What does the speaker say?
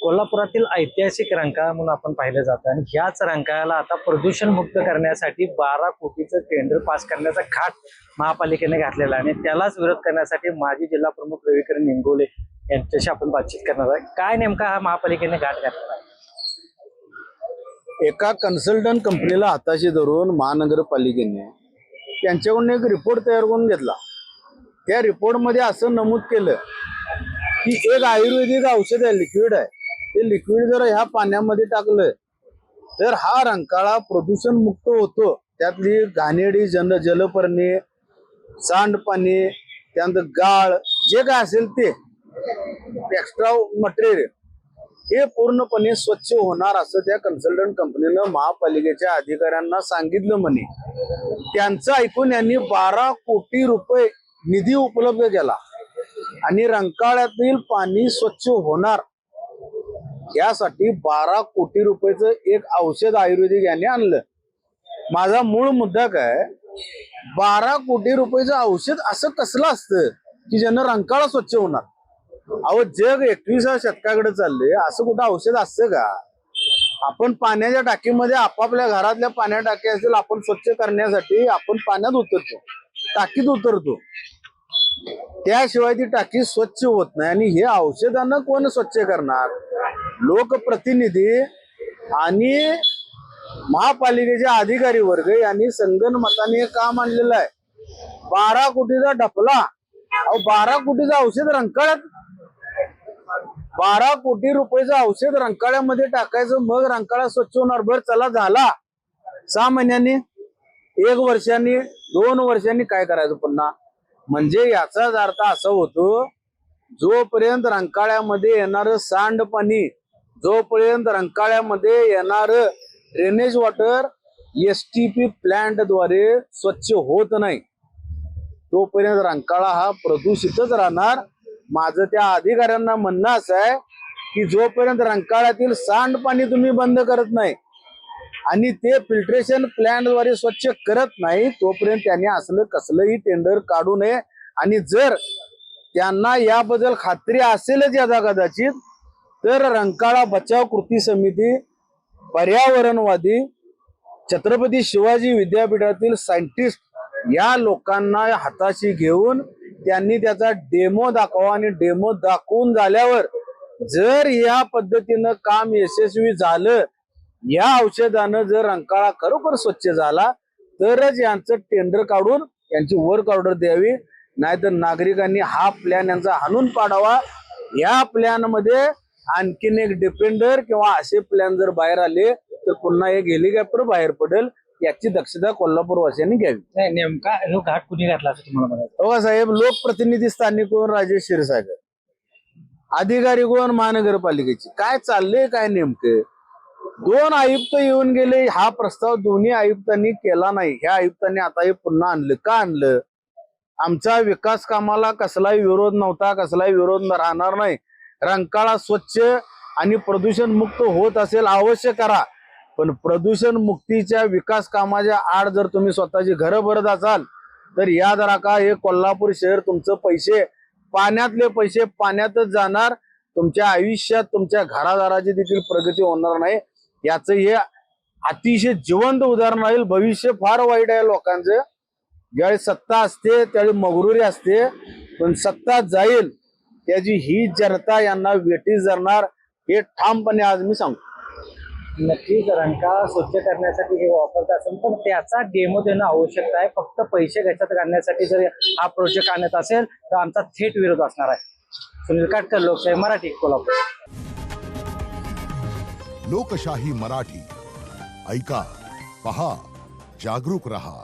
कोल्हापुरातील ऐतिहासिक रंकाळा म्हणून आपण पाहिलं जातं आणि ह्याच रंकाळ्याला आता प्रदूषण मुक्त करण्यासाठी 12 कोटीचं टेंडर पास करण्याचा घाट महापालिकेने घातलेला आहे आणि त्यालाच विरोध करण्यासाठी माजी जिल्हा प्रमुख रविकिरण निंगोले यांच्याशी आपण बातचीत करणार आहे। काय नेमका हा महापालिकेने घाट घातलेला आहे? एका कन्सल्टंट कंपनीला हाताशी धरून महानगरपालिकेने त्यांच्याकडून एक रिपोर्ट तयार करून घेतला। त्या रिपोर्ट मध्ये असं नमूद केलं की एक आयुर्वेदिक औषध आहे, लिक्विड आहे, ते लिक्विड जर ह्या पाण्यामध्ये टाकलं तर हा रंकाळा प्रदूषण मुक्त होतो। त्यातली घाणेरडी जलपर्णी, सांडपाणी, त्यानंतर गाळ जे काय असेल ते एक्स्ट्रा मटेरियल हे पूर्णपणे स्वच्छ होणार असं त्या कन्सल्टंट कंपनीनं महापालिकेच्या अधिकाऱ्यांना सांगितलं म्हणे। त्यांचं ऐकून यांनी 12 कोटी रुपये निधी उपलब्ध केला आणि रंकाळ्यातील पाणी स्वच्छ होणार यासाठी 12 कोटी रुपयाचं एक औषध आयुर्वेदिक यांनी आणलं। माझा मूळ मुद्दा काय, 12 कोटी रुपयाचं औषध असं कसलं असतं की ज्यानं रंकाळा स्वच्छ होणार? अहो, जग 21व्या शतकाकडे चालले, असं कुठं औषध असतं का? आपण पाण्याच्या टाकीमध्ये आपापल्या घरातल्या पाण्या टाकी असेल, आपण स्वच्छ करण्यासाठी आपण पाण्यात उतरतो, टाकीत उतरतो, त्याशिवाय ती टाकी स्वच्छ होत नाही। आणि हे औषधानं कोण स्वच्छ करणार? लोकप्रतिनिधी आणि महापालिकेचे अधिकारी वर्ग यांनी संगनमताने काम आणलेलं आहे। 12 कोटीचा डफला, अहो 12 कोटीचं औषध रंकाळ्यात, 12 कोटी रुपयाचं औषध रंकाळ्यामध्ये टाकायचं, मग रंकाळा स्वच्छ होणार। बर चला, झाला 6 महिन्यांनी, 1 वर्षांनी, 2 वर्षांनी काय करायचं पुन्हा? म्हणजे याचाच अर्थ असा होतो, जोपर्यंत रंकाळ्यामध्ये येणारं सांडपाणी, जोपर्यंत रंकाळ्यामध्ये येणारं ड्रेनेज वॉटर STP प्लांटद्वारे स्वच्छ होत नाही, तोपर्यंत रंकाळा हा प्रदूषितच राहणार। माझं त्या अधिकाऱ्यांना म्हणणं असं आहे की जोपर्यंत रंकाळ्यातील सांडपाणी तुम्ही बंद करत नाही आणि ते फिल्ट्रेशन प्लांटद्वारे स्वच्छ करत नाही, तोपर्यंत त्यांनी असलं कसलंही टेंडर काढू नये। आणि जर त्यांना याबद्दल खात्री असेलच यदा कदाचित, तर रंकाळा बचाव कृती समिती, पर्यावरणवादी, छत्रपती शिवाजी विद्यापीठातील सायंटिस्ट या लोकांना हाताशी घेऊन त्यांनी त्याचा डेमो दाखवा आणि डेमो दाखवून झाल्यावर जर या पद्धतीनं काम यशस्वी झालं, या औषधानं जर रंकाळा खरोखर स्वच्छ झाला, तरच यांचं टेंडर काढून यांची वर्क ऑर्डर द्यावी, नाहीतर नागरिकांनी हा प्लॅन यांचा हाणून पाडावा। या प्लॅन मध्ये आणखीन एक डिपेंडर किंवा असे प्लॅन जर बाहेर आले तर पुन्हा एक हेलिकॉप्टर बाहेर पडेल, याची दक्षता कोल्हापूरवासियांनी घ्यावी। नाही, नेमका हा घाट कुणी घातला असं तुम्हाला म्हणायचं? बघा साहेब, लोकप्रतिनिधी स्थानिक कोण? राजेश क्षीरसागर, अधिकारी कोण? महानगरपालिकेची। काय चाललंय काय नेमकं? 2 आयुक्त येऊन गेले, हा प्रस्ताव दोन्ही आयुक्तांनी केला नाही। ह्या आयुक्तांनी आता हे पुन्हा आणलं, का आणलं? आमच्या विकास कामाला कसलाही विरोध नव्हता, कसलाही विरोध राहणार नाही। रंकाळा स्वच्छ आणि प्रदूषण मुक्त होत असेल अवश्य करा, पण प्रदूषण मुक्तीच्या विकास कामाच्या आड जर तुम्ही स्वतःची घरं भरत असाल तर याद राखा, हे कोल्हापूर शहर तुमचं पैसे, पाण्यातले पैसे पाण्यातच जाणार। तुमच्या आयुष्यात तुमच्या घरादाराची देखील प्रगती होणार नाही। याचं हे अतिशय जिवंत उदाहरण राहील। भविष्य फार वाईट आहे लोकांचं। ज्यावेळी सत्ता असते त्यावेळी मगरुरी असते, पण सत्ता जाईल त्याची ही जनता यांना वेठीस धरणार, हे ठामपणे आज मी सांगतो। नक्कीच रंकाळा स्वच्छ करण्यासाठी हे वापरत असेल, पण त्याचा डेमो देणं आवश्यक आहे। फक्त पैसे घ्यायच्यात करण्यासाठी जर हा प्रोजेक्ट आणत असेल तर आमचा थेट विरोध असणार आहे। सुनील काटकर, लोकशाही मराठी, कोल्हापूर। लोकशाही मराठी, ऐका, पहा, जागरूक रहा।